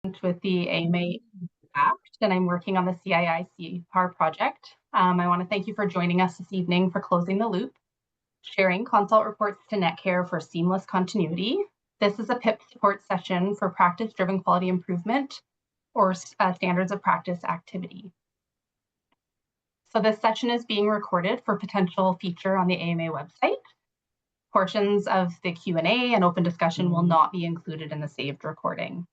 with the AMA Act, and I'm working on the CII CPAR project. I want to thank you for joining us this evening for Closing the Loop, sharing consult reports to Netcare for seamless continuity. This is a PIP support session for practice-driven quality improvement or standards of practice activity. So this session is being recorded for potential feature on the AMA website. Portions of the Q&A and open discussion will not be included in the saved recording.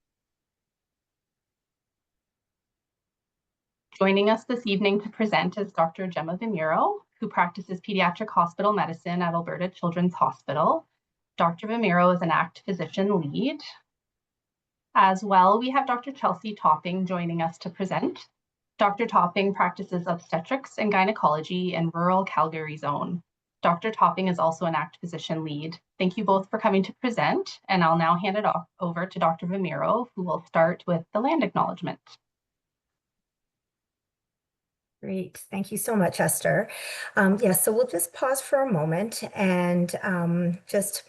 Joining us this evening to present is Dr. Gemma Vimiro, who practices pediatric hospital medicine at Alberta Children's Hospital. Dr. Vimiro is an ACT physician lead. As well, we have Dr. Chelsea Topping joining us to present. Dr. Topping practices obstetrics and gynecology in rural Calgary zone. Dr. Topping is also an ACT physician lead. Thank you both for coming to present, and I'll now hand it over to Dr. Vimiro, who will start with the land acknowledgement. Great. Thank you so much, Esther. So we'll just pause for a moment and just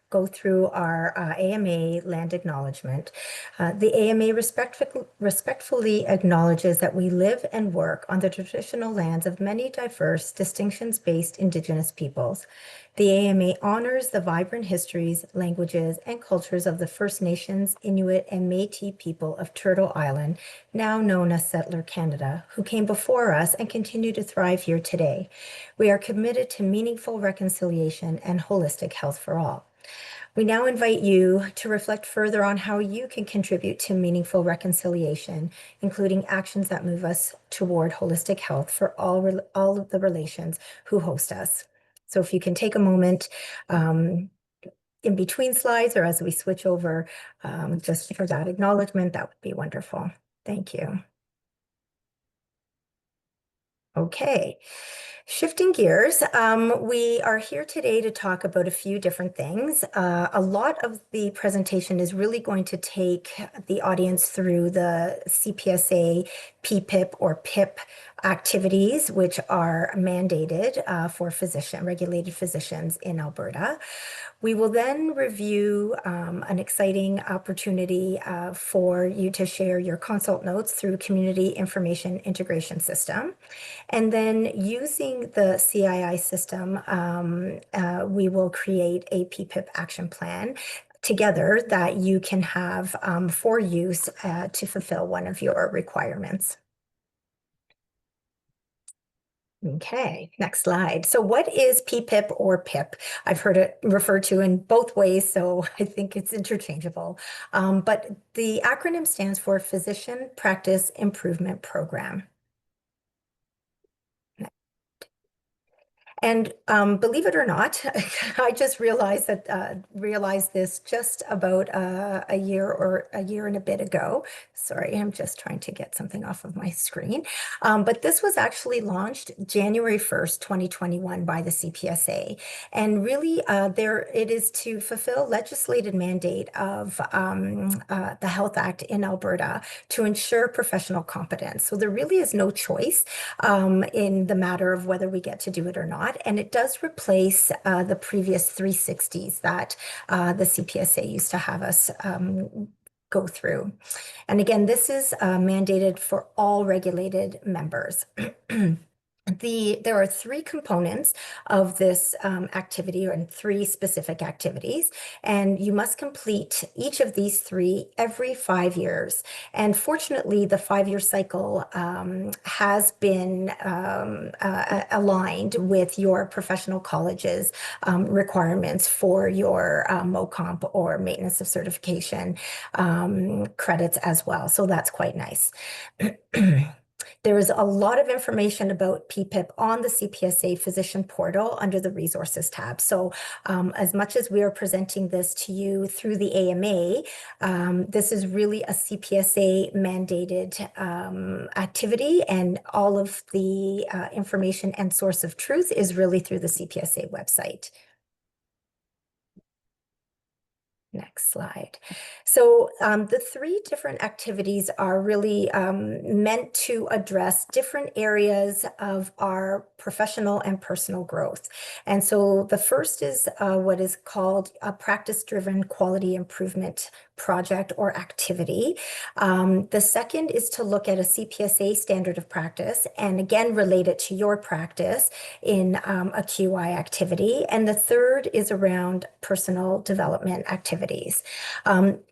go through our AMA land acknowledgement. The AMA respectfully acknowledges that we live and work on the traditional lands of many diverse, distinctions-based Indigenous peoples. The AMA honors the vibrant histories, languages, and cultures of the First Nations, Inuit, and Métis people of Turtle Island, now known as Settler Canada, who came before us and continue to thrive here today. We are committed to meaningful reconciliation and holistic health for all. We now invite you to reflect further on how you can contribute to meaningful reconciliation, including actions that move us toward holistic health for all of the relations who host us. So if you can take a moment in between slides or as we switch over just for that acknowledgement, that would be wonderful. Thank you. Okay. Shifting gears, we are here today to talk about a few different things. A lot of the presentation is really going to take the audience through the CPSA PPIP or PIP activities, which are mandated for regulated physicians in Alberta. We will then review an exciting opportunity for you to share your consult notes through Community Information Integration System. And then using the CII system, we will create a PPIP action plan together that you can have for use to fulfill one of your requirements. Okay, next slide. So what is PPIP or PIP? I've heard it referred to in both ways, so I think it's interchangeable. But the acronym stands for Physician Practice Improvement Program. And believe it or not, I just realized this just about a year and a bit ago. Sorry, I'm just trying to get something off of my screen. But this was actually launched January 1st, 2021 by the CPSA. And really, it is to fulfill legislated mandate of the Health Act in Alberta to ensure professional competence. So there really is no choice in the matter of whether we get to do it or not. And it does replace the previous 360s that the CPSA used to have us go through. And again, this is mandated for all regulated members. There are three components of this activity, or three specific activities, and you must complete each of these three every 5 years. And fortunately, the 5-year cycle has been aligned with your professional college's requirements for your MOCOMP or maintenance of certification credits as well. So that's quite nice. There is a lot of information about PPIP on the CPSA physician portal under the resources tab. So as much as we are presenting this to you through the AMA, this is really a CPSA mandated activity, and all of the information and source of truth is really through the CPSA website. Next slide. So the three different activities are really meant to address different areas of our professional and personal growth. And so the first is what is called a practice-driven quality improvement project or activity. The second is to look at a CPSA standard of practice and again relate it to your practice in a QI activity. And the third is around personal development activities.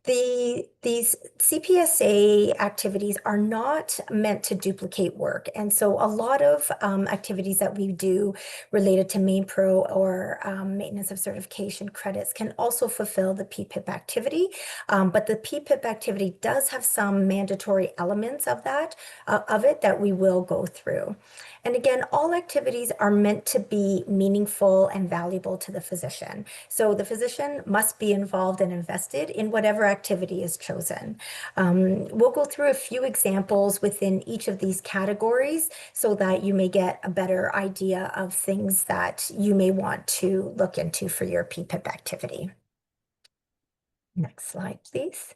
These CPSA activities are not meant to duplicate work. And so a lot of activities that we do related to Main Pro or maintenance of certification credits can also fulfill the PPIP activity. But the PPIP activity does have some mandatory elements of it that we will go through. And again, all activities are meant to be meaningful and valuable to the physician. So the physician must be involved and invested in whatever activity is chosen. We'll go through a few examples within each of these categories so that you may get a better idea of things that you may want to look into for your PPIP activity. Next slide, please.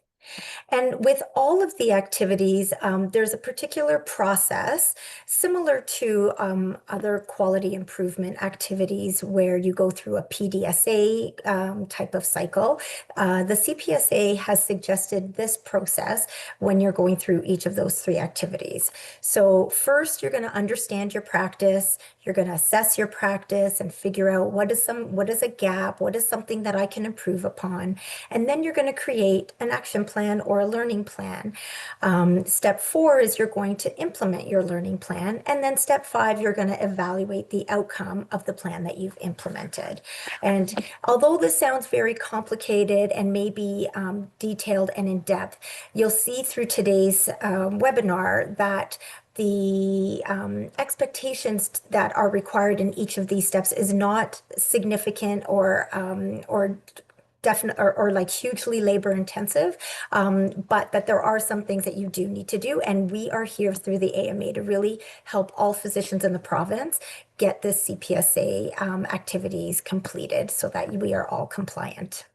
And with all of the activities, there's a particular process similar to other quality improvement activities where you go through a PDSA type of cycle. The CPSA has suggested this process when you're going through each of those three activities. So first, you're going to understand your practice. You're going to assess your practice and figure out what is a gap, what is something that I can improve upon. And then you're going to create an action plan or a learning plan. Step 4 is you're going to implement your learning plan. And then step 5, you're going to evaluate the outcome of the plan that you've implemented. And although this sounds very complicated and maybe detailed and in depth, you'll see through today's webinar that the expectations that are required in each of these steps is not significant or definite or like hugely labor intensive, but that there are some things that you do need to do. And we are here through the AMA to really help all physicians in the province get this CPSA activities completed so that we are all compliant.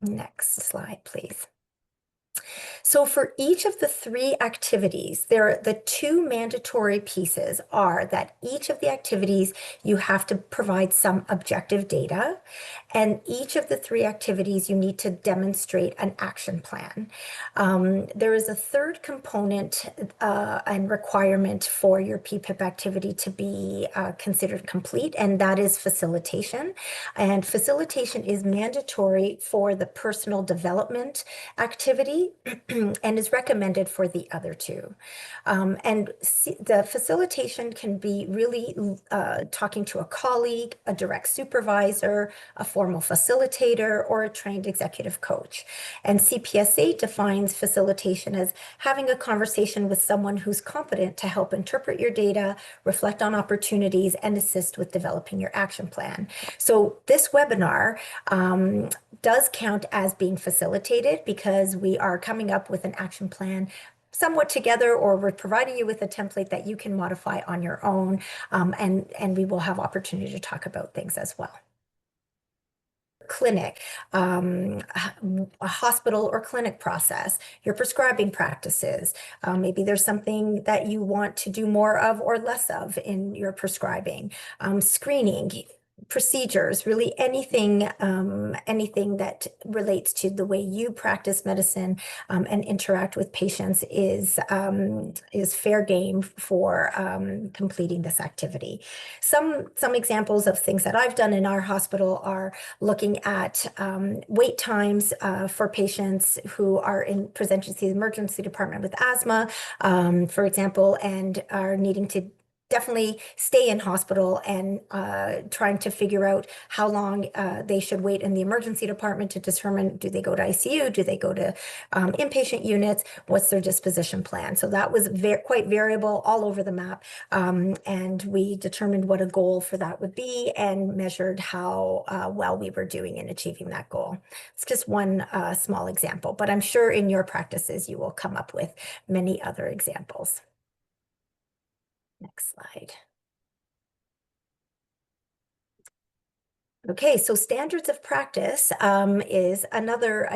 Next slide, please. So for each of the three activities, the two mandatory pieces are that each of the activities, you have to provide some objective data. And each of the three activities, you need to demonstrate an action plan. There is a third component and requirement for your PPIP activity to be considered complete, and that is facilitation. And facilitation is mandatory for the personal development activity and is recommended for the other two. The facilitation can be really talking to a colleague, a direct supervisor, a formal facilitator, or a trained executive coach. And CPSA defines facilitation as having a conversation with someone who's competent to help interpret your data, reflect on opportunities, and assist with developing your action plan. So this webinar does count as being facilitated because we are coming up with an action plan somewhat together, or we're providing you with a template that you can modify on your own, and we will have opportunity to talk about things as well. Clinic, a hospital or clinic process, your prescribing practices. Maybe there's something that you want to do more of or less of in your prescribing. Screening, procedures, really anything that relates to the way you practice medicine and interact with patients is fair game for completing this activity. Some examples of things that I've done in our hospital are looking at wait times for patients who are presenting to the emergency department with asthma, for example, and are needing to definitely stay in hospital and trying to figure out how long they should wait in the emergency department to determine, do they go to ICU, do they go to inpatient units, what's their disposition plan. So that was quite variable all over the map. And we determined what a goal for that would be and measured how well we were doing in achieving that goal. It's just one small example, but I'm sure in your practices you will come up with many other examples. Next slide. Okay, so standards of practice is another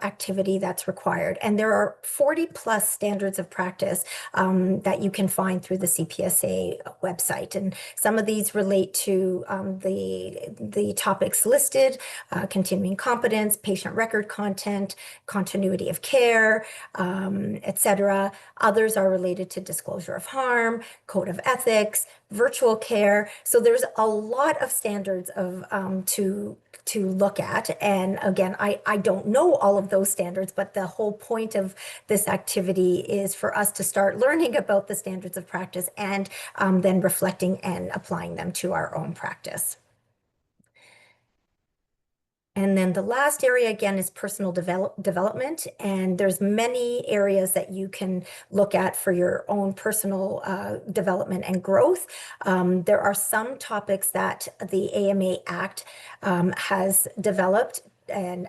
activity that's required. And there are 40 plus standards of practice that you can find through the CPSA website. And some of these relate to the topics listed, continuing competence, patient record content, continuity of care, etc. Others are related to disclosure of harm, code of ethics, virtual care. So there's a lot of standards of to look at. And again, I don't know all of those standards, but the whole point of this activity is for us to start learning about the standards of practice and then reflecting and applying them to our own practice. And then the last area again is personal development. And there's many areas that you can look at for your own personal development and growth. There are some topics that the AMA Act has developed and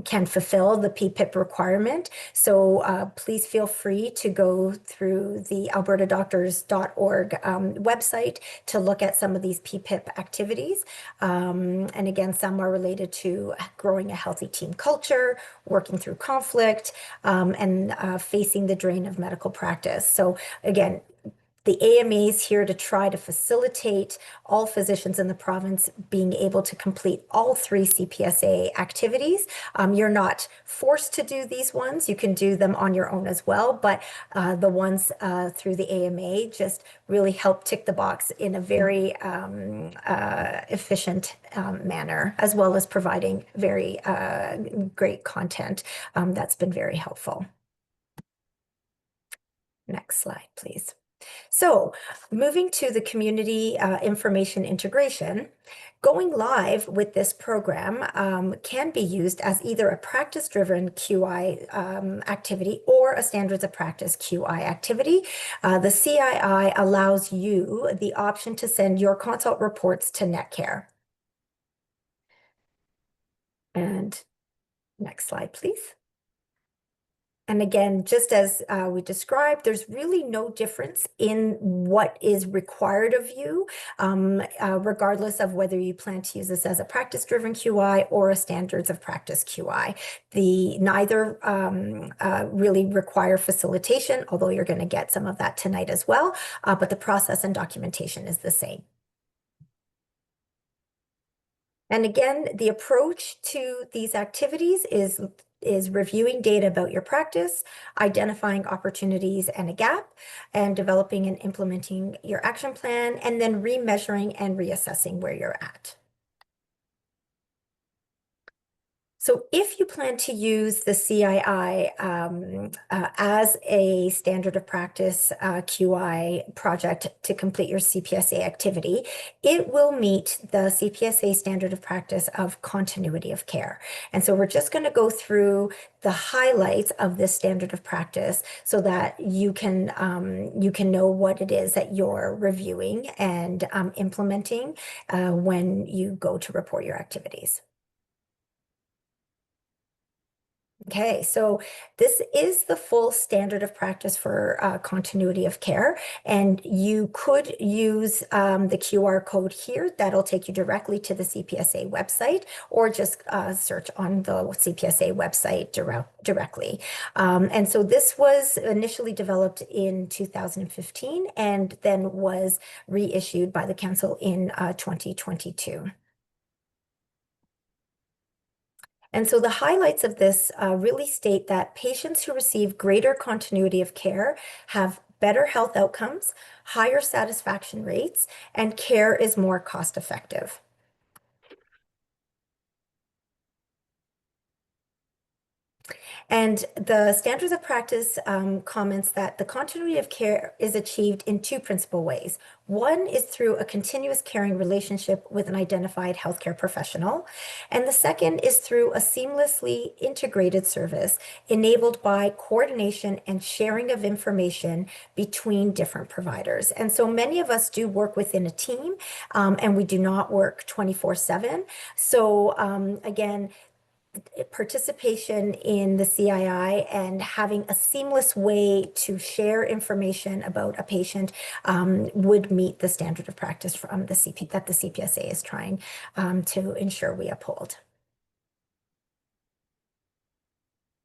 can fulfill the PPIP requirement. So please feel free to go through the albertadoctors.org website to look at some of these PPIP activities. And again, some are related to growing a healthy team culture, working through conflict, and facing the drain of medical practice. So again, the AMA is here to try to facilitate all physicians in the province being able to complete all three CPSA activities. You're not forced to do these ones. You can do them on your own as well, but the ones through the AMA just really help tick the box in a very efficient manner, as well as providing very great content that's been very helpful. Next slide, please. So moving to the community information integration, going live with this program can be used as either a practice-driven QI activity or a standards of practice QI activity. The CII allows you the option to send your consult reports to Netcare. And next slide, please. And again, just as we described, there's really no difference in what is required of you, regardless of whether you plan to use this as a practice-driven QI or a standards of practice QI. Neither really require facilitation, although you're going to get some of that tonight as well, but the process and documentation is the same. And again, the approach to these activities is reviewing data about your practice, identifying opportunities and a gap, and developing and implementing your action plan, and then remeasuring and reassessing where you're at. So if you plan to use the CII as a standard of practice QI project to complete your CPSA activity, it will meet the CPSA standard of practice of continuity of care. And so we're just going to go through the highlights of this standard of practice so that you can know what it is that you're reviewing and implementing when you go to report your activities. Okay, so this is the full standard of practice for continuity of care, and you could use the QR code here. That'll take you directly to the CPSA website, or just search on the CPSA website directly. And so this was initially developed in 2015 and then was reissued by the council in 2022. And so the highlights of this really state that patients who receive greater continuity of care have better health outcomes, higher satisfaction rates, and care is more cost effective. And the standards of practice comments that the continuity of care is achieved in two principal ways. One is through a continuous caring relationship with an identified healthcare professional. And the second is through a seamlessly integrated service enabled by coordination and sharing of information between different providers. And so many of us do work within a team and we do not work 24/7. So again, participation in the CII and having a seamless way to share information about a patient would meet the standard of practice from the CP that the CPSA is trying to ensure we uphold.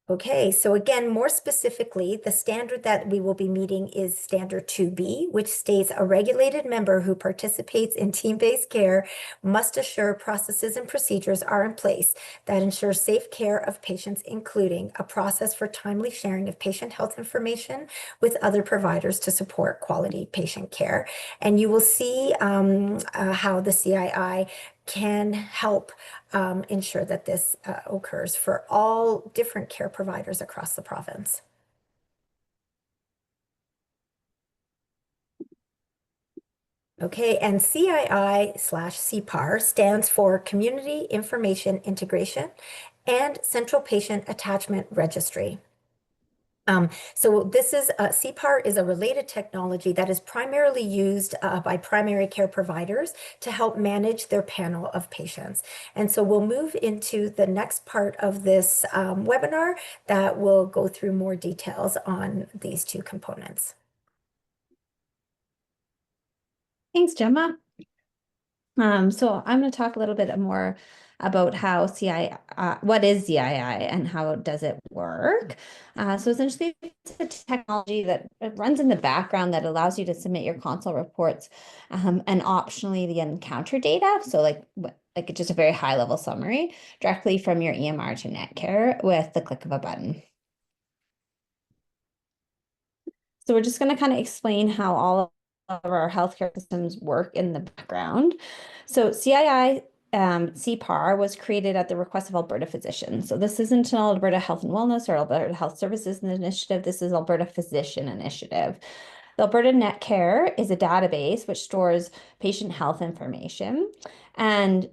Okay, so again, more specifically, the standard that we will be meeting is standard 2B, which states a regulated member who participates in team-based care must assure processes and procedures are in place that ensure safe care of patients, including a process for timely sharing of patient health information with other providers to support quality patient care. And you will see how the CII can help ensure that this occurs for all different care providers across the province. Okay, and CII/CPAR stands for Community Information Integration and Central Patient Attachment Registry. So this is CPAR is a related technology that is primarily used by primary care providers to help manage their panel of patients. And so we'll move into the next part of this webinar that will go through more details on these two components. Thanks, Gemma. So I'm going to talk a little bit more about how what is CII and how does it work. So essentially, it's a technology that runs in the background that allows you to submit your consult reports and optionally the encounter data. So like just a very high level summary directly from your EMR to Netcare with the click of a button. So we're just going to kind of explain how all of our healthcare systems work in the background. So CII CPAR was created at the request of Alberta physicians. So this isn't an Alberta Health and Wellness or Alberta Health Services Initiative. This is Alberta Physician Initiative. The Alberta Netcare is a database which stores patient health information. And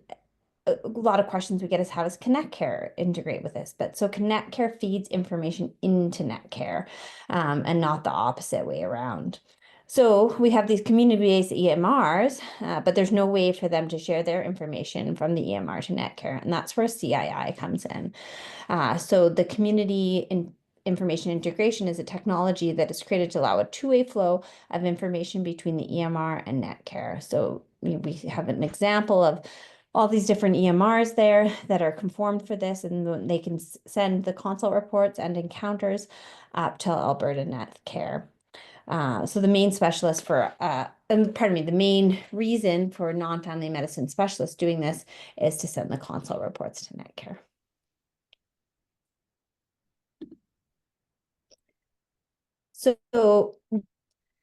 a lot of questions we get is how does Netcare integrate with this? But so Netcare feeds information into Netcare and not the opposite way around. So we have these community-based EMRs, but there's no way for them to share their information from the EMR to Netcare, and that's where CII comes in. So the community information integration is a technology that is created to allow a two-way flow of information between the EMR and Netcare. So we have an example of all these different EMRs there that are conformed for this, and they can send the consult reports and encounters up to Alberta Netcare. So the main specialist for, the main reason for non-family medicine specialists doing this is to send the consult reports to Netcare. So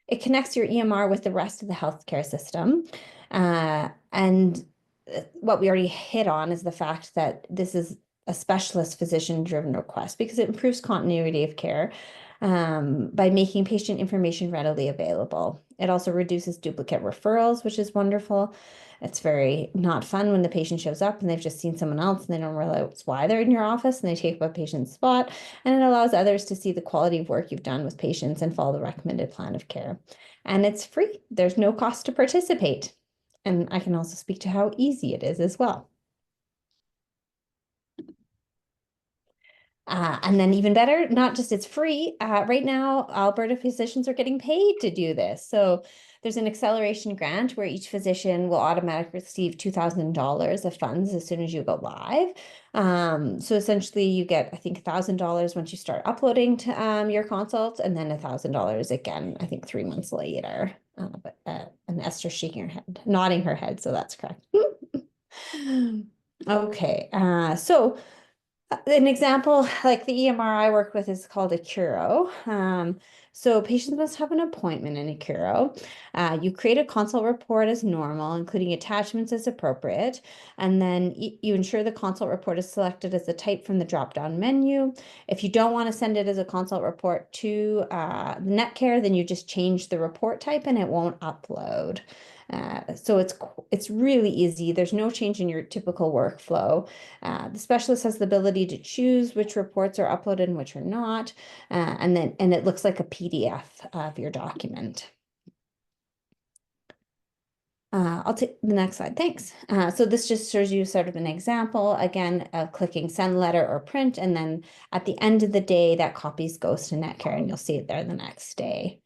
it connects your EMR with the rest of the healthcare system. And what we already hit on is the fact that this is a specialist physician-driven request because it improves continuity of care by making patient information readily available. It also reduces duplicate referrals, which is wonderful. It's very not fun when the patient shows up and they've just seen someone else and they don't realize why they're in your office and they take up a patient's spot. And it allows others to see the quality of work you've done with patients and follow the recommended plan of care. And it's free. There's no cost to participate. And I can also speak to how easy it is as well. And then even better, not just it's free. Right now, Alberta physicians are getting paid to do this. So there's an acceleration grant where each physician will automatically receive $2,000 of funds as soon as you go live. So essentially you get, I think, $1,000 once you start uploading to your consults, and then $1,000 again, I think 3 months later. And Esther's shaking her head, nodding her head, so that's correct. Okay, so an example, like the EMR I work with is called a Curo. So patients must have an appointment in a Curo. You create a consult report as normal, including attachments as appropriate. And then you ensure the consult report is selected as the type from the drop-down menu. If you don't want to send it as a consult report to Netcare, then you just change the report type and it won't upload. So it's really easy. There's no change in your typical workflow. The specialist has the ability to choose which reports are uploaded and which are not, and it looks like a PDF of your document. I'll take the next slide. Thanks. So this just shows you sort of an example, again, of clicking send letter or print, and then at the end of the day, that copies goes to Netcare, and you'll see it there the next day.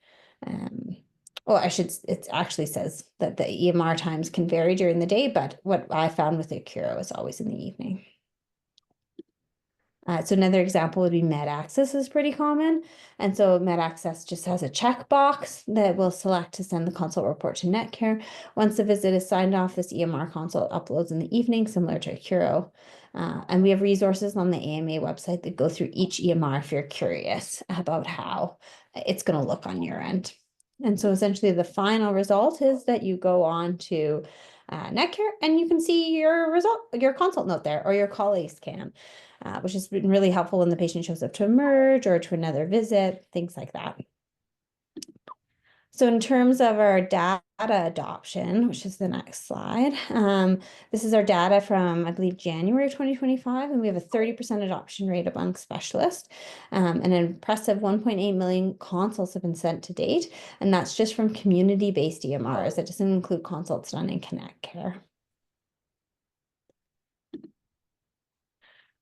It actually says that the EMR times can vary during the day, but what I found with Accuro is always in the evening. So another example would be MedAccess is pretty common. And so MedAccess just has a checkbox that will select to send the consult report to Netcare. Once the visit is signed off, this EMR consult uploads in the evening, similar to Accuro. And we have resources on the AMA website that go through each EMR if you're curious about how it's going to look on your end. And so essentially the final result is that you go on to Netcare and you can see your result, your consult note there, or your colleagues can. Which has been really helpful when the patient shows up to emerge or to another visit, things like that. So in terms of our data adoption, which is the next slide, this is our data from, I believe, January 2025, and we have a 30% adoption rate among specialists. An impressive 1.8 million consults have been sent to date, and that's just from community-based EMRs. That doesn't include consults done in Netcare.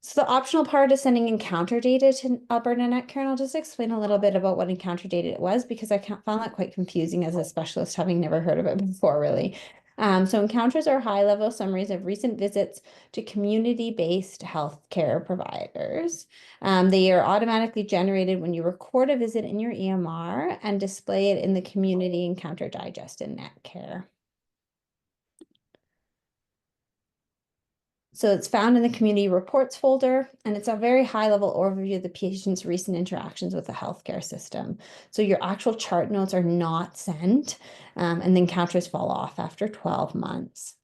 So the optional part is sending encounter data to Alberta Netcare, and I'll just explain a little bit about what encounter data it was because I found that quite confusing as a specialist, having never heard of it before, really. So encounters are high-level summaries of recent visits to community-based healthcare providers. They are automatically generated when you record a visit in your EMR and display it in the Community Encounter Digest in Netcare. So it's found in the community reports folder, and it's a very high-level overview of the patient's recent interactions with the healthcare system. So your actual chart notes are not sent, and the encounters fall off after 12 months.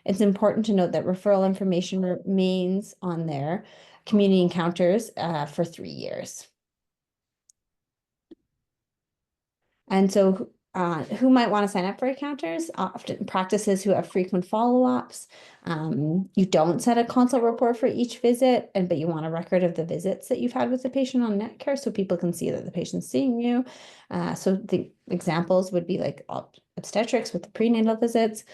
It's important to note that referral information remains on their community encounters for 3 years. And so who might want to sign up for encounters? Often practices who have frequent follow-ups. You don't set a consult report for each visit, but you want a record of the visits that you've had with the patient on Netcare so people can see that the patient's seeing you. So the examples would be like obstetrics with the prenatal visits,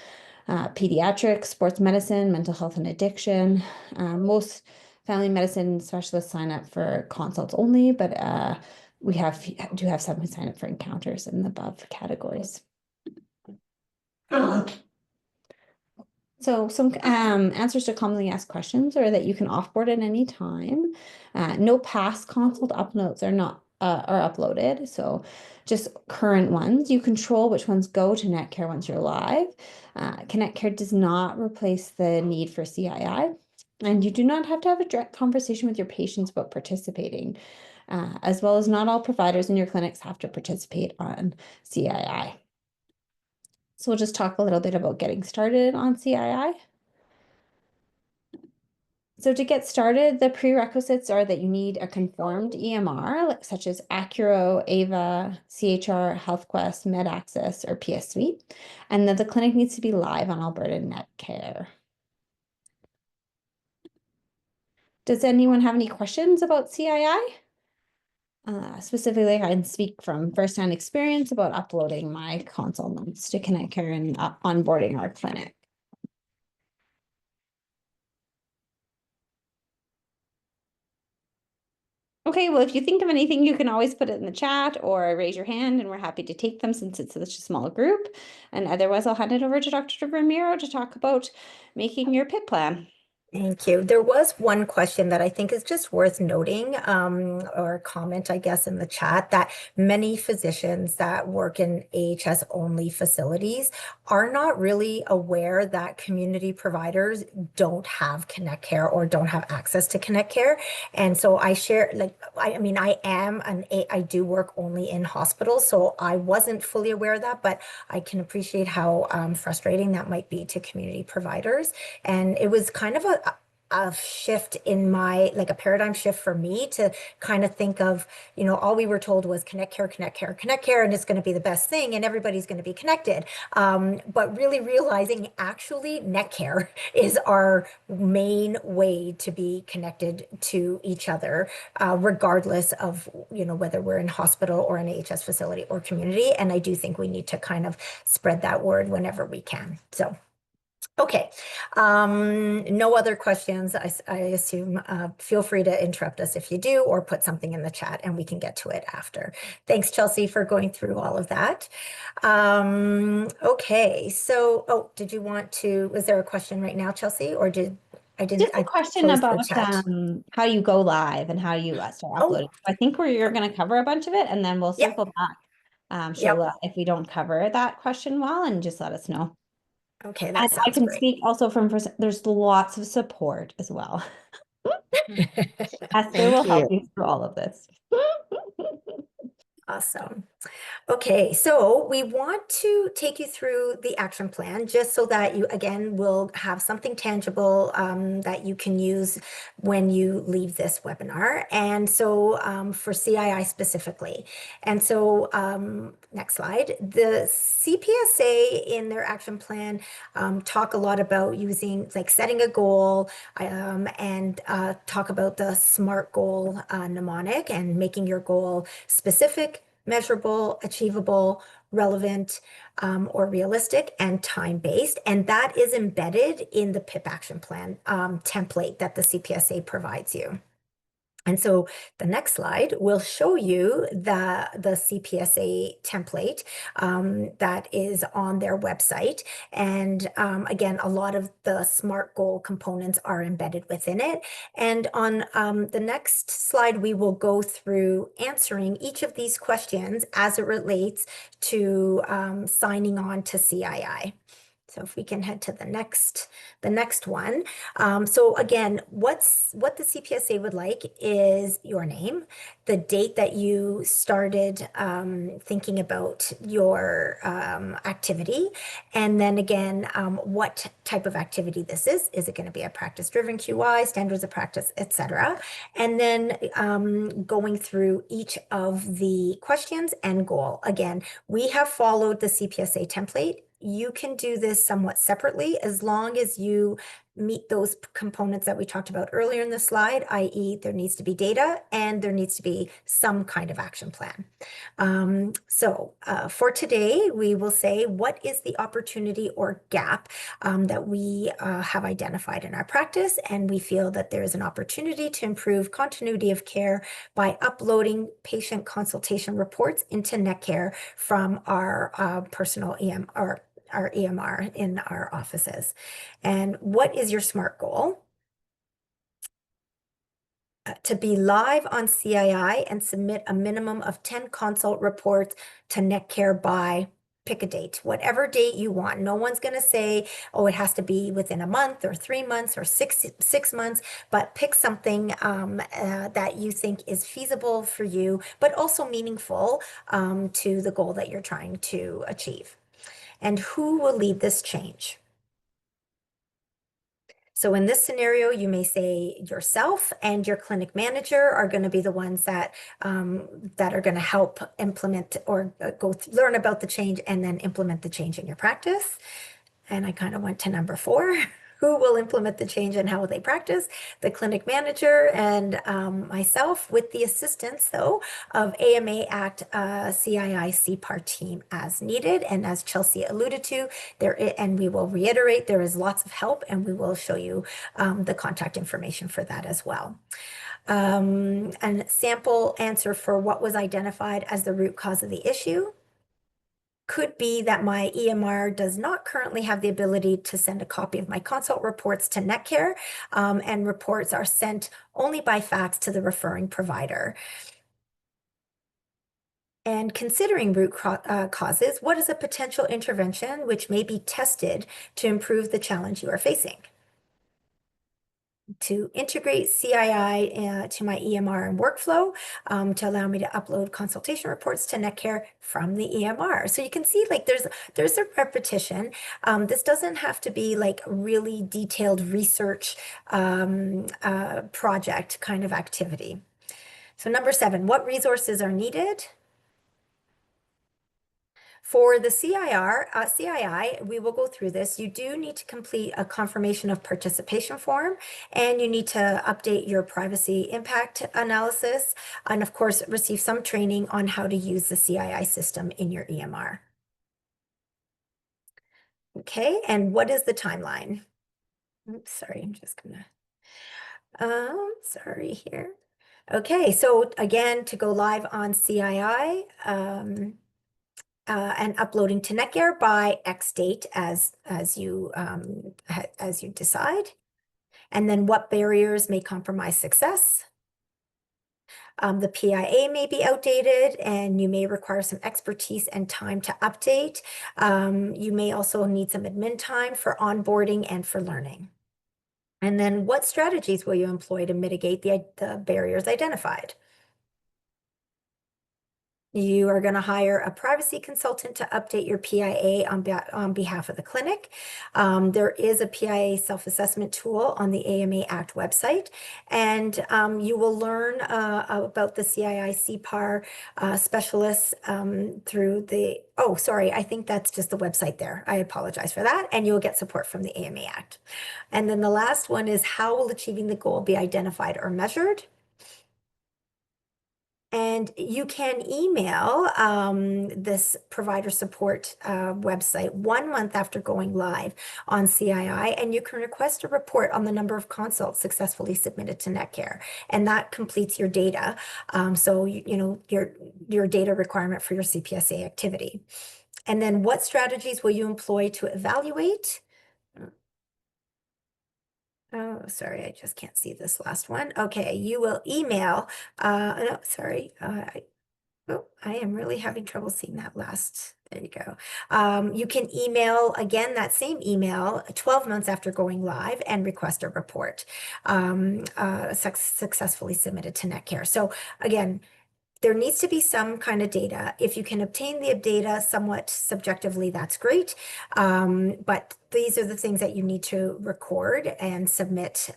pediatrics, sports medicine, mental health and addiction. Most family medicine specialists sign up for consults only, but we do have some who sign up for encounters in the above categories. So some answers to commonly asked questions are that you can offboard at any time. No past consult uploads are uploaded, so just current ones. You control which ones go to Netcare once you're live. Netcare does not replace the need for CII, and you do not have to have a direct conversation with your patients about participating. As well as not all providers in your clinics have to participate on CII. So we'll just talk a little bit about getting started on CII. So to get started, the prerequisites are that you need a conformed EMR, such as Accuro, Ava, CHR, HealthQuest, MedAccess, or PS Suite, and that the clinic needs to be live on Alberta Netcare. Does anyone have any questions about CII? Specifically, I can speak from firsthand experience about uploading my consult notes to Netcare and onboarding our clinic. Okay, well, if you think of anything, you can always put it in the chat or raise your hand, and we're happy to take them since it's such a small group. And otherwise, I'll hand it over to Dr. Ramiro to talk about making your PIP plan. Thank you. There was one question that I think is just worth noting, or a comment, I guess, in the chat, that many physicians that work in AHS only facilities are not really aware that community providers don't have Netcare or don't have access to Netcare. And so I share, I do work only in hospitals, so I wasn't fully aware of that, but I can appreciate how frustrating that might be to community providers. And it was kind of a shift in like a paradigm shift for me to kind of think of, all we were told was connect care, connect care, connect care, and it's going to be the best thing and everybody's going to be connected. But really realizing actually Netcare is our main way to be connected to each other, regardless of, whether we're in hospital or an AHS facility or community. And I do think we need to kind of spread that word whenever we can. So. Okay, no other questions. I assume. Feel free to interrupt us if you do, or put something in the chat and we can get to it after. Thanks, Chelsea, for going through all of that. Okay, so, did you want to, was there a question right now, Chelsea, or Just a I question closed the about chat? how you go live and how you start Oh, uploading. I think you're going to cover a bunch of it, and then we'll yep, circle back, yep. Shola, if we don't cover that question well, and just let us know. Okay, And that I sounds can great. speak also there's lots of support as well. Esther Thank will help you. you through all of this. Awesome. Okay, so we want to take you through the action plan just so that you, again, will have something tangible that you can use when you leave this webinar. And so for CII specifically. And so next slide, the CPSA in their action plan talk a lot about using, like setting a goal and talk about the SMART goal mnemonic and making your goal specific, measurable, achievable, relevant, or realistic, and time-based. And that is embedded in the PIP action plan template that the CPSA provides you. And so the next slide will show you the CPSA template that is on their website. And again, a lot of the SMART goal components are embedded within it. And on the next slide, we will go through answering each of these questions as it relates to signing on to CII. So if we can head to the next one. So again, what the CPSA would like is your name, the date that you started thinking about your activity, and then again, what type of activity this is. Is it going to be a practice-driven QI, standards of practice, etc.? And then going through each of the questions and goal. Again, we have followed the CPSA template. You can do this somewhat separately as long as you meet those components that we talked about earlier in the slide, i.e. there needs to be data and there needs to be some kind of action plan. So for today, we will say, what is the opportunity or gap that we have identified in our practice? And we feel that there is an opportunity to improve continuity of care by uploading patient consultation reports into Netcare from our personal our EMR in our offices. And what is your SMART goal? To be live on CII and submit a minimum of 10 consult reports to Netcare by pick a date, whatever date you want. No one's going to say, oh, it has to be within a month or 3 months or six months, but pick something that you think is feasible for you, but also meaningful to the goal that you're trying to achieve. And who will lead this change? So in this scenario, you may say yourself and your clinic manager are going to be the ones that are going to help implement or learn about the change and then implement the change in your practice. And I kind of went to number 4. Who will implement the change and how will they practice? The clinic manager and myself, with the assistance, though, of AMA Act CII CPAR team as needed. And as Chelsea alluded to, and we will reiterate, there is lots of help, and we will show you the contact information for that as well. And sample answer for what was identified as the root cause of the issue could be that my EMR does not currently have the ability to send a copy of my consult reports to Netcare, and reports are sent only by fax to the referring provider. And considering root causes, what is a potential intervention which may be tested to improve the challenge you are facing? to integrate CII to my EMR and workflow to allow me to upload consultation reports to Netcare from the EMR. So you can see like there's a repetition. This doesn't have to be like really detailed research project kind of activity. So number 7, what resources are needed? For the CII, we will go through this. You do need to complete a confirmation of participation form, and you need to update your privacy impact analysis, and of course, receive some training on how to use the CII system in your EMR. Okay, and what is the timeline? Oops, sorry, I'm just gonna, sorry here. Okay, so again, to go live on CII, and uploading to Netgear by X date as you decide. And then what barriers may compromise success. The PIA may be outdated and you may require some expertise and time to update. You may also need some admin time for onboarding and for learning. And then what strategies will you employ to mitigate the barriers identified? You are going to hire a privacy consultant to update your PIA on behalf of the clinic. There is a PIA self-assessment tool on the AMA Act website, and you will learn about the CII CPAR specialists through the, oh, sorry, I think that's just the website there. I apologize for that. And you'll get support from the AMA Act. And then the last one is, how will achieving the goal be identified or measured? And you can email this provider support website 1 month after going live on CII, and you can request a report on the number of consults successfully submitted to Netcare, and that completes your data. So you know your data requirement for your CPSA activity. And then what strategies will you employ to evaluate? Oh, sorry, I just can't see this last one. Okay, you will email, no, sorry, oh, I am really having trouble seeing that last. There you go. You can email again that same email 12 months after going live and request a report successfully submitted to Netcare. So again, there needs to be some kind of data. If you can obtain the data somewhat subjectively, that's great. But these are the things that you need to record and submit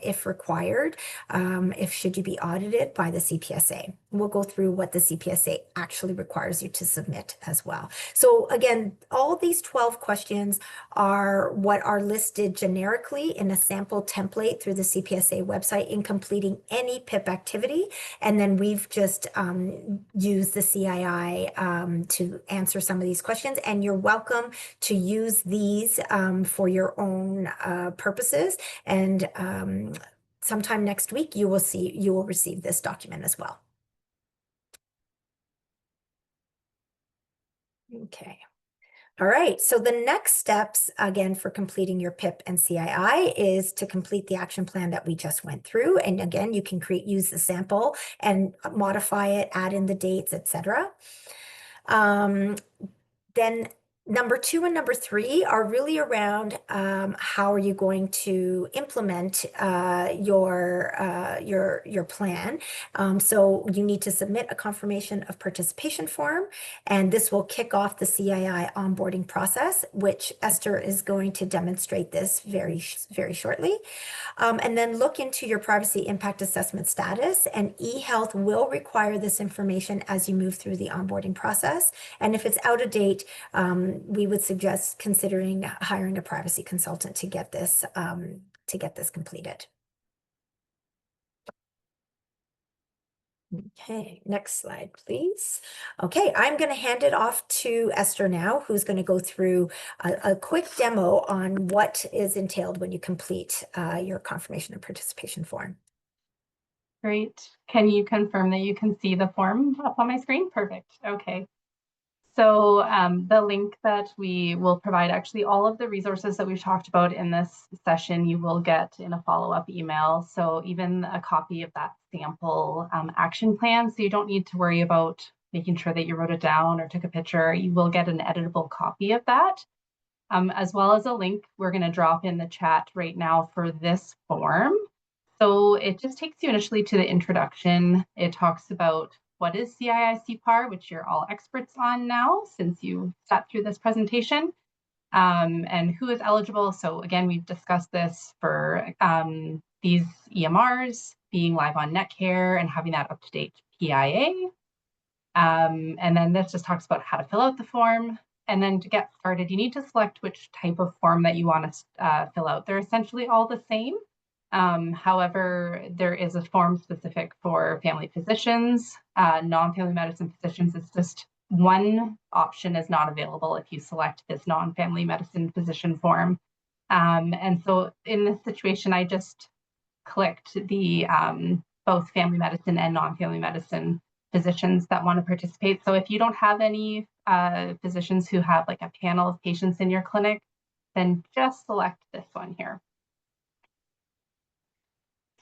if required, if should you be audited by the CPSA. We'll go through what the CPSA actually requires you to submit as well. So again, all these 12 questions are what are listed generically in a sample template through the CPSA website in completing any PIP activity. And then we've just used the CII to answer some of these questions. And you're welcome to use these for your own purposes. And sometime next week, you will receive this document as well. Okay. All right, so the next steps, again, for completing your PIP and CII is to complete the action plan that we just went through. And again, you can use the sample and modify it, add in the dates, etc. Then number 2 and number 3 are really around how are you going to implement your plan. So you need to submit a confirmation of participation form, and this will kick off the CII onboarding process, which Esther is going to demonstrate this very, very shortly. And then look into your privacy impact assessment status, and eHealth will require this information as you move through the onboarding process. And if it's out of date, we would suggest considering hiring a privacy consultant to get this completed. Okay, next slide, please. Okay, I'm going to hand it off to Esther now, who's going to go through a quick demo on what is entailed when you complete your confirmation of participation form. Great. Can you confirm that you can see the form up on my screen? Perfect. Okay. So the link that we will provide, actually all of the resources that we've talked about in this session, you will get in a follow-up email. So even a copy of that sample action plan, so you don't need to worry about making sure that you wrote it down or took a picture. You will get an editable copy of that, as well as a link we're going to drop in the chat right now for this form. So it just takes you initially to the introduction. It talks about what is CII-CPAR, which you're all experts on now since you sat through this presentation, and who is eligible. So again, we've discussed this for these EMRs being live on Netcare and having that up-to-date PIA. And then this just talks about how to fill out the form. And then to get started, you need to select which type of form that you want to fill out. They're essentially all the same. However, there is a form specific for family physicians. Non-family medicine physicians, it's just one option is not available if you select this non-family medicine physician form. And so in this situation, I just clicked the both family medicine and non-family medicine physicians that want to participate. So if you don't have any physicians who have like a panel of patients in your clinic, then just select this one here.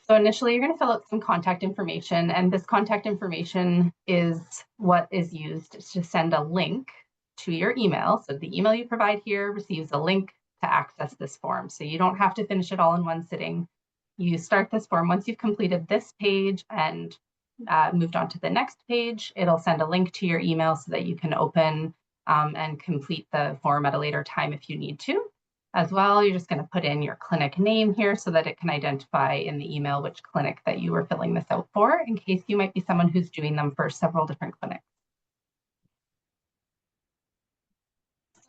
So initially, you're going to fill out some contact information, and this contact information is what is used to send a link to your email. So the email you provide here receives a link to access this form. So you don't have to finish it all in one sitting. You start this form. Once you've completed this page and moved on to the next page, it'll send a link to your email so that you can open and complete the form at a later time if you need to. As well, you're just going to put in your clinic name here so that it can identify in the email which clinic that you were filling this out for, in case you might be someone who's doing them for several different clinics.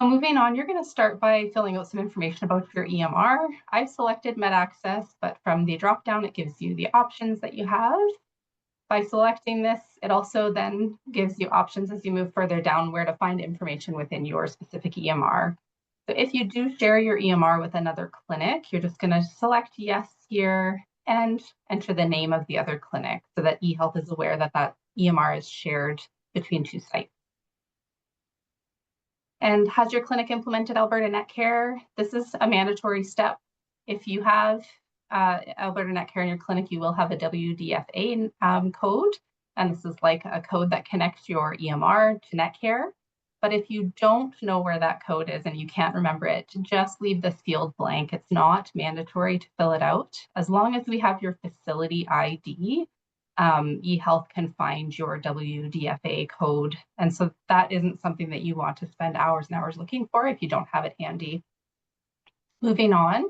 So moving on, you're going to start by filling out some information about your EMR. I've selected MedAccess, but from the dropdown, it gives you the options that you have. By selecting this, it also then gives you options as you move further down where to find information within your specific EMR. So if you do share your EMR with another clinic, you're just going to select yes here and enter the name of the other clinic so that eHealth is aware that that EMR is shared between two sites. And has your clinic implemented Alberta Netcare? This is a mandatory step. If you have Alberta Netcare in your clinic, you will have a WDFA code. And this is like a code that connects your EMR to Netcare. But if you don't know where that code is and you can't remember it, just leave this field blank. It's not mandatory to fill it out. As long as we have your facility ID, eHealth can find your WDFA code. And so that isn't something that you want to spend hours and hours looking for if you don't have it handy. Moving on,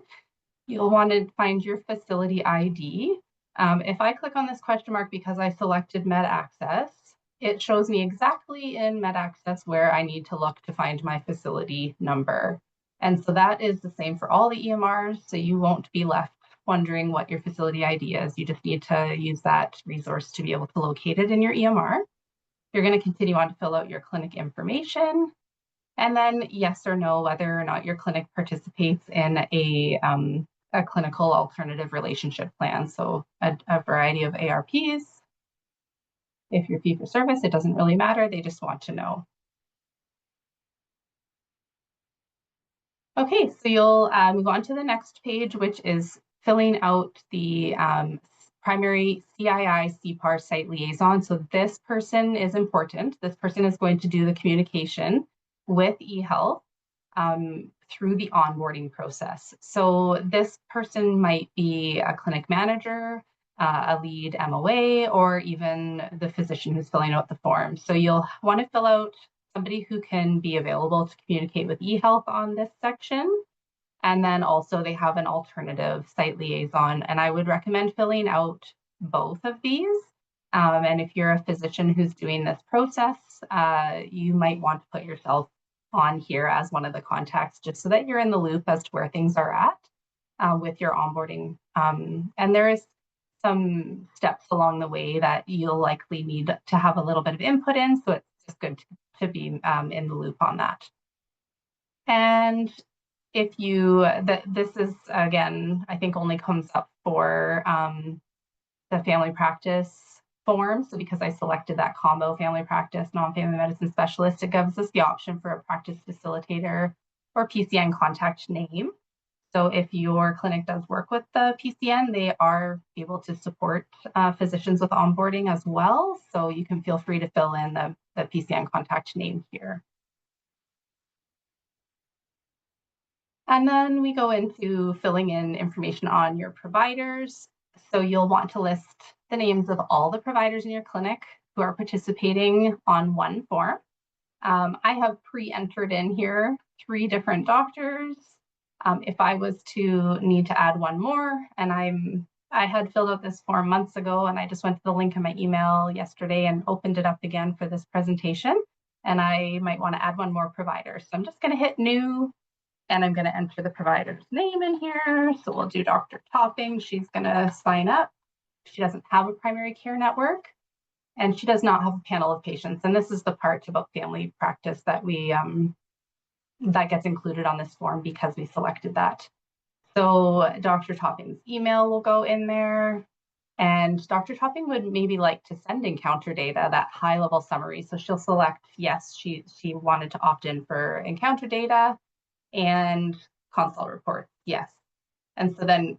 you'll want to find your facility ID. If I click on this question mark because I selected MedAccess, it shows me exactly in MedAccess where I need to look to find my facility number. And so that is the same for all the EMRs, so you won't be left wondering what your facility ID is. You just need to use that resource to be able to locate it in your EMR. You're going to continue on to fill out your clinic information, and then yes or no, whether or not your clinic participates in a clinical alternative relationship plan. So a variety of ARPs. If you're fee for service, it doesn't really matter. They just want to know. Okay, so you'll move on to the next page, which is filling out the primary CII-CPAR site liaison. So this person is important. This person is going to do the communication with eHealth through the onboarding process. So this person might be a clinic manager, a lead MOA, or even the physician who's filling out the form. So you'll want to fill out somebody who can be available to communicate with eHealth on this section. And then also they have an alternative site liaison. And I would recommend filling out both of these. And if you're a physician who's doing this process, you might want to put yourself on here as one of the contacts, just so that you're in the loop as to where things are at with your onboarding. And there is some steps along the way that you'll likely need to have a little bit of input in. So it's just good to be in the loop on that. And if you, this is, again, I think only comes up for the family practice form. So because I selected that combo family practice, non-family medicine specialist, it gives us the option for a practice facilitator or PCN contact name. So if your clinic does work with the PCN, they are able to support physicians with onboarding as well. So you can feel free to fill in the PCN contact name here. And then we go into filling in information on your providers. So you'll want to list the names of all the providers in your clinic who are participating on one form. I have pre-entered in here 3 different doctors. If I was to need to add one more, and I had filled out this form months ago, and I just went to the link in my email yesterday and opened it up again for this presentation, and I might want to add one more provider. So I'm just going to hit new, and I'm going to enter the provider's name in here. So we'll do Dr. Topping. She's going to sign up. She doesn't have a primary care network, and she does not have a panel of patients. And this is the part about family practice that that gets included on this form because we selected that. So Dr. Topping's email will go in there, and Dr. Topping would maybe like to send encounter data, that high-level summary. So she'll select yes, she wanted to opt in for encounter data, and consult report, yes. And so then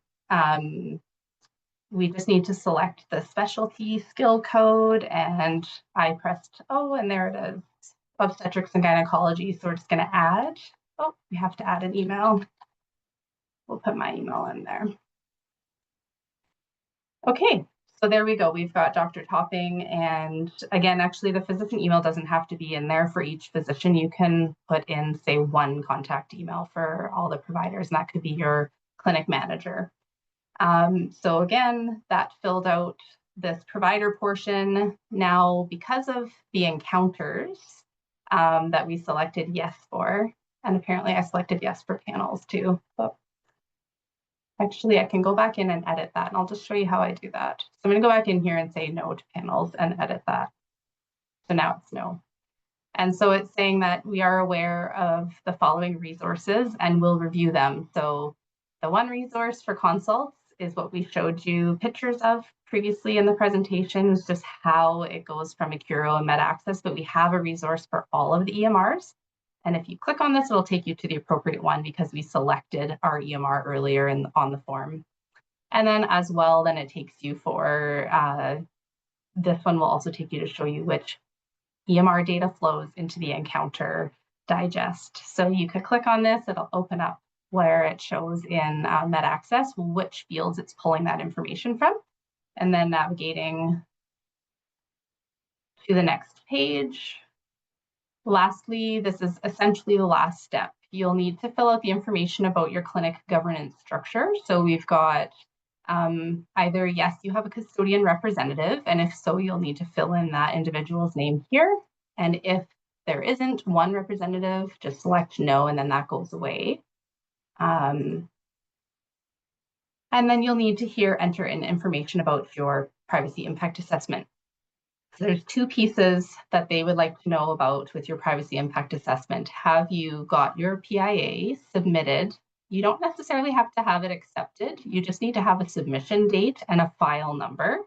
we just need to select the specialty skill code, and I pressed and there it is, obstetrics and gynecology. So we're just going to add, we have to add an email. We'll put my email in there. Okay, so there we go. We've got Dr. Topping, and again, actually the physician email doesn't have to be in there for each physician. You can put in, say, one contact email for all the providers, and that could be your clinic manager. So again, that filled out this provider portion. Now, because of the encounters that we selected yes for, and apparently I selected yes for panels too. So actually, I can go back in and edit that, and I'll just show you how I do that. So I'm going to go back in here and say no to panels and edit that. So now it's no. And so it's saying that we are aware of the following resources and we'll review them. So the one resource for consults is what we showed you pictures of previously in the presentation, is just how it goes from Accuro and MedAccess, but we have a resource for all of the EMRs. And if you click on this, it'll take you to the appropriate one because we selected our EMR earlier on the form. And then as well, then it takes you for, this one will also take you to show you which EMR data flows into the encounter digest. So you could click on this, it'll open up where it shows in MedAccess which fields it's pulling that information from, and then navigating to the next page. Lastly, this is essentially the last step. You'll need to fill out the information about your clinic governance structure. So we've got either yes, you have a custodian representative, and if so, you'll need to fill in that individual's name here. And if there isn't one representative, just select no, and then that goes away. And then you'll need to here enter in information about your privacy impact assessment. So there's 2 pieces that they would like to know about with your privacy impact assessment. Have you got your PIA submitted? You don't necessarily have to have it accepted. You just need to have a submission date and a file number.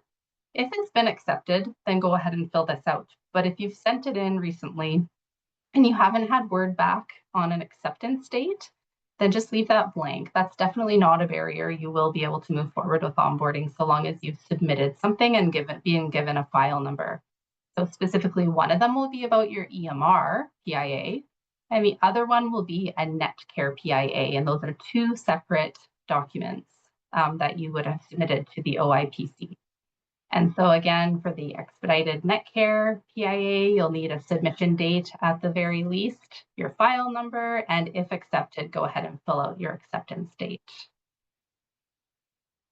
If it's been accepted, then go ahead and fill this out. But if you've sent it in recently and you haven't had word back on an acceptance date, then just leave that blank. That's definitely not a barrier. You will be able to move forward with onboarding so long as you've submitted something and being given a file number. So specifically, one of them will be about your EMR PIA, and the other one will be a Netcare PIA. And those are 2 separate documents that you would have submitted to the OIPC. And so again, for the expedited Netcare PIA, you'll need a submission date at the very least, your file number, and if accepted, go ahead and fill out your acceptance date.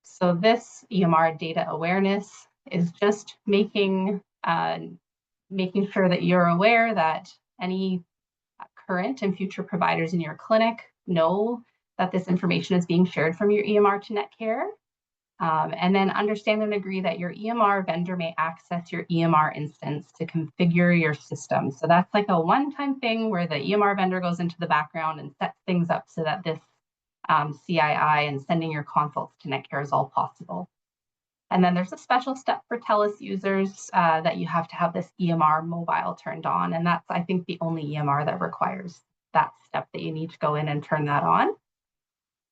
So this EMR data awareness is just making sure that you're aware that any current and future providers in your clinic know that this information is being shared from your EMR to Netcare. And then understand and agree that your EMR vendor may access your EMR instance to configure your system. So that's like a one-time thing where the EMR vendor goes into the background and sets things up so that this CII and sending your consults to Netcare is all possible. And then there's a special step for TELUS users that you have to have this EMR mobile turned on. And that's, I think, the only EMR that requires that step, that you need to go in and turn that on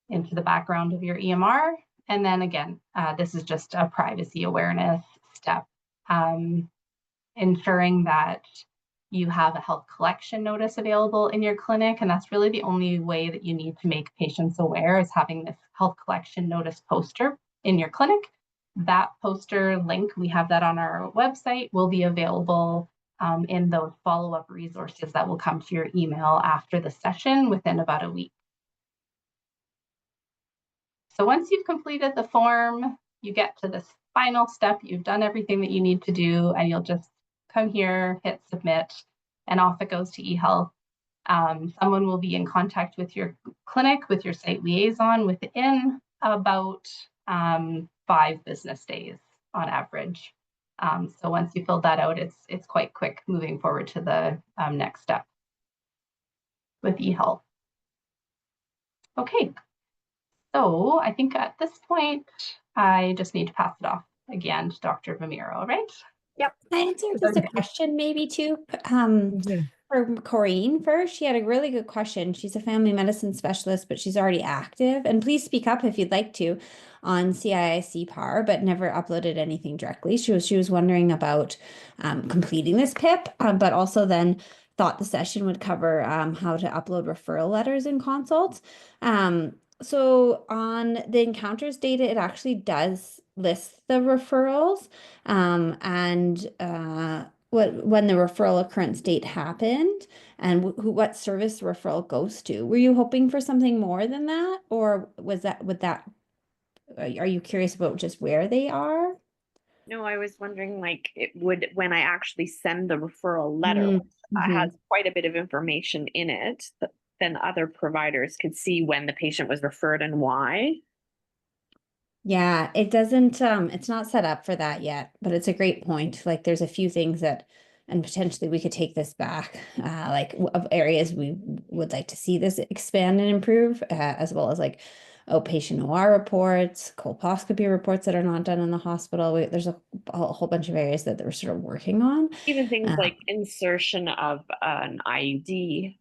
into the background of your EMR. And then again, this is just a privacy awareness step, ensuring that you have a health collection notice available in your clinic. And that's really the only way that you need to make patients aware, is having this health collection notice poster in your clinic. that poster link, we have that on our website, will be available in those follow-up resources that will come to your email after the session within about a week. So once you've completed the form, you get to this final step. You've done everything that you need to do, and you'll just come here, hit submit, and off it goes to eHealth. Someone will be in contact with your clinic, with your site liaison within about 5 business days on average. So once you fill that out, it's quite quick moving forward to the next step with eHealth. Okay, so I think at this point, I just need to pass it off again to Dr. Vamiro, right? Yep. I answer just a question maybe too. For Corrine first, she had a really good question. She's a family medicine specialist, but she's already active. And please speak up if you'd like to on CIIC PAR, but never uploaded anything directly. She was wondering about completing this PIP, but also then thought the session would cover how to upload referral letters and consults. So on the encounters data, it actually does list the referrals and when the referral occurrence date happened and what service the referral goes to. Were you hoping for something more than that, or are you curious about just where they are? No, I was wondering like it would when I actually send the referral letter, Mm, that mhm. has quite a bit of information in it, then other providers could see when the patient was referred and why. Yeah, it doesn't, it's not set up for that yet, but it's a great point. Like there's a few things that, and potentially we could take this back, like of areas we would like to see this expand and improve, as well as like outpatient OR reports, colposcopy reports that are not done in the hospital. There's a whole bunch of areas that we're sort of working on. Even things Uh, like insertion of an IUD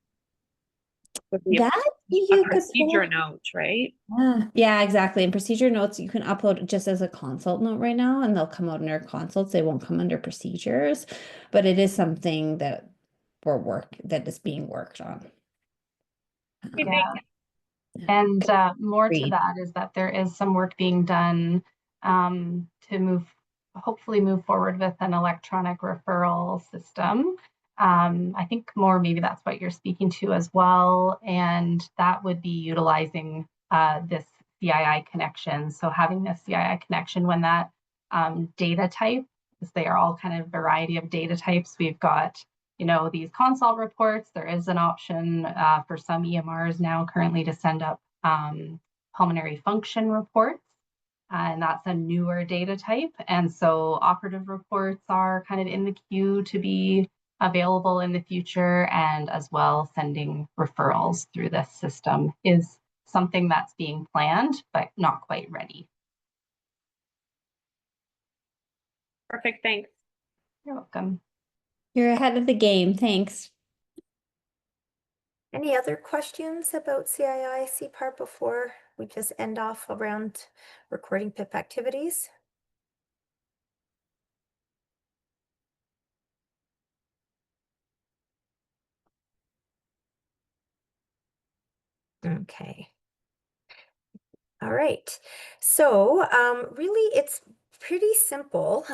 would be that a you could procedure note, right? Yeah, exactly. And procedure notes you can upload just as a consult note right now, and they'll come out under consults. They won't come under procedures, but it is something that is being worked on. Yeah. And more to Agreed. that is that there is some work being done to hopefully move forward with an electronic referral system. I think more maybe that's what you're speaking to as well. And that would be utilizing this CII connection. So having this CII connection when that data type, because they are all kind of variety of data types, we've got these consult reports. There is an option for some EMRs now currently to send up pulmonary function reports, and that's a newer data type. And so operative reports are kind of in the queue to be available in the future, and as well sending referrals through this system is something that's being planned, but not quite ready. Perfect, thanks. You're welcome. You're ahead of the game. Thanks. Any other questions about CII CPAR before we just end off around recording PIP activities? Okay. All right. So really, it's pretty simple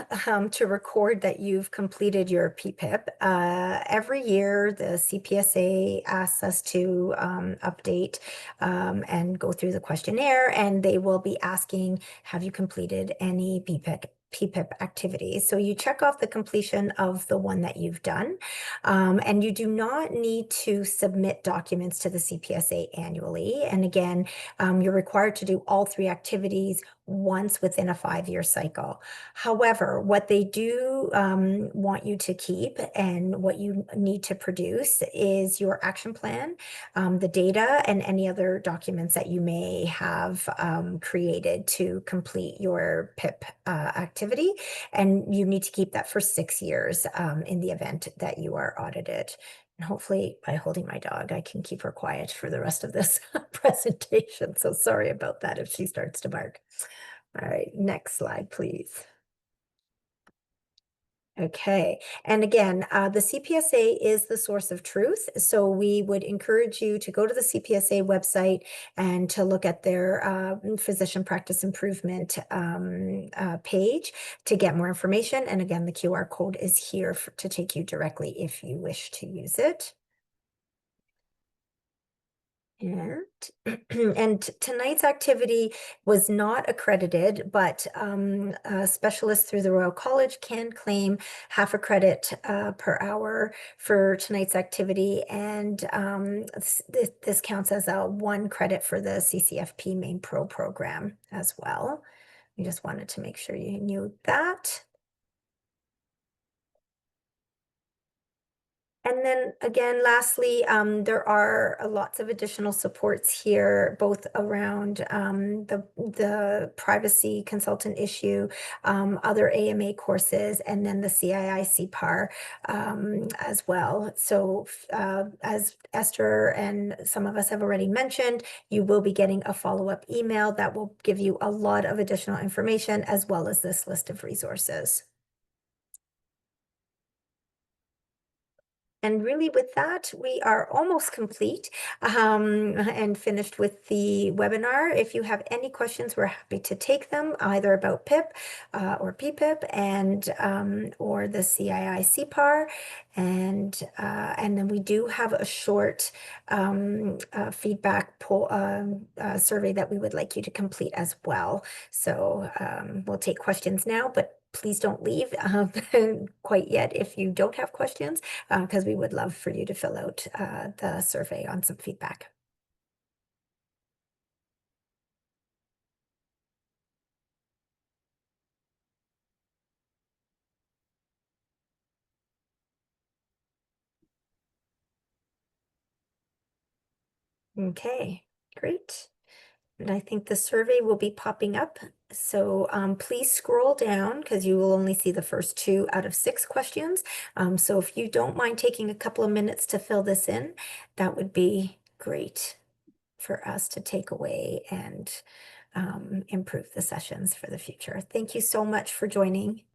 to record that you've completed your PPIP. Every year, the CPSA asks us to update and go through the questionnaire, and they will be asking, have you completed any PPIP activities? So you check off the completion of the one that you've done, and you do not need to submit documents to the CPSA annually. And again, you're required to do all 3 activities once within a 5-year cycle. However, what they do want you to keep and what you need to produce is your action plan, the data, and any other documents that you may have created to complete your PIP activity. And you need to keep that for 6 years in the event that you are audited. And hopefully by holding my dog, I can keep her quiet for the rest of this presentation. So sorry about that if she starts to bark. All right, next slide, please. Okay. And again, the CPSA is the source of truth. So we would encourage you to go to the CPSA website and to look at their physician practice improvement page to get more information. And again, the QR code is here to take you directly if you wish to use it. And, and tonight's activity was not accredited, but specialists through the Royal College can claim half a credit per hour for tonight's activity. And this counts as a 1 credit for the CCFP Main Pro program as well. We just wanted to make sure you knew that. And then again, lastly, there are lots of additional supports here, both around the privacy consultant issue, other AMA courses, and then the CII CPAR as well. So as Esther and some of us have already mentioned, you will be getting a follow-up email that will give you a lot of additional information as well as this list of resources. And really with that, we are almost complete and finished with the webinar. If you have any questions, we're happy to take them either about PIP or PPIP and or the CII CPAR. And then we do have a short feedback poll survey that we would like you to complete as well. So we'll take questions now, but please don't leave quite yet if you don't have questions, because we would love for you to fill out the survey on some feedback. Okay, great. And I think the survey will be popping up. So please scroll down because you will only see the first 2 out of 6 questions. So if you don't mind taking a couple of minutes to fill this in, that would be great for us to take away and improve the sessions for the future. Thank you so much for joining.